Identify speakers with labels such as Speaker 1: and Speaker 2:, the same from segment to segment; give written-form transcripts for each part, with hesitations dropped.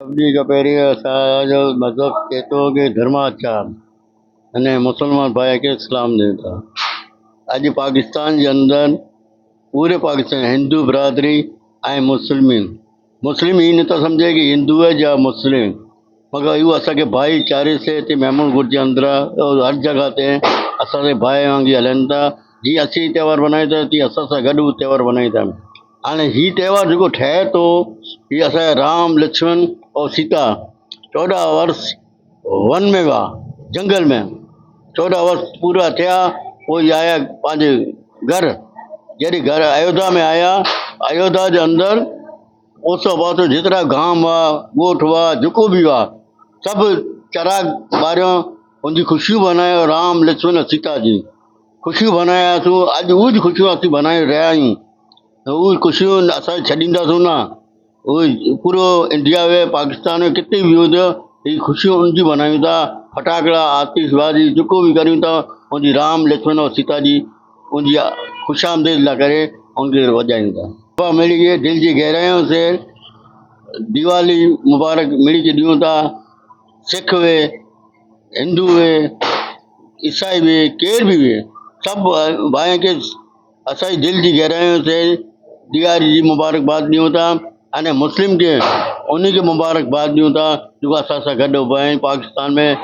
Speaker 1: सभिनी खां पहिरीं असांजो मज़हब चए थो कि धर्माचार अने मुस्लमान भाई खे इस्लाम ॾियूं था। अॼु पाकिस्तान जे अंदरि पूरे पाकिस्तान हिंदू बिरादरी ऐं मुस्लिम ही नथा सम्झे कि हिंदू है या मुस्लिम, मगर इहो असांखे भाईचारे से हिते महमूद गुट जे अंदरि हर जॻह ते असांजे भाई वांगुरु हलनि था। जीअं असीं त्योहार मल्हायूं था तीअं असां सां गॾु त्योहार मल्हाईंदा आहिनि। हाणे हीउ त्योहार जेको ठहे थो, हीअ असांजा राम लक्ष्मण और सीता 14 वर्ष वन में हुआ, जंगल में 14 वर्ष पूरा थिया, पोइ आया पंहिंजे घर। जॾहिं घर अयोध्या में आया, अयोध्या जे अंदरि ओसो पासो जेतिरा गांव हुआ, ॻोठ हुआ, जेको बि हुआ, सभु चराग ॿारियो, उनजी ख़ुशियूं मनायो। राम लक्ष्मण सीता जी ख़ुशियूं मनायासीं। अॼु उहे ख़ुशियूं असीं मनाए रहिया आहियूं। उहे ख़ुशियूं असां छॾींदासीं न। उहे पूरो इंडिया में, पाकिस्तान में किथे बि हुजे, हीअ ख़ुशियूं उनजी मनायूं था। फटाकड़ा, आतिशबाजी जेको बि करियूं था, उनजी राम लक्ष्मण और सीता जी उनजी ख़ुशामदीद लाइ करे उनखे वॼायूं था। मिली के दिल जी गहराइयों से दिवाली मुबारक मिली के ॾियूं था। सिख हुए, हिंदू हुए, ईसाई हुए, केर बि हुए, सभु भाई खे असांजी दिल जी गहराइयों से ॾियारी जी मुबारकबाद ॾियूं था। अने मुस्लिम खे उनखे मुबारकबाद ॾियूं था जेको असां सां गॾु उभा आहिनि पाकिस्तान में।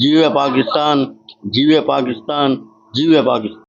Speaker 1: जीवे पाकिस्तान, जीवे पाकिस्तान, जीवे पाकिस्तान।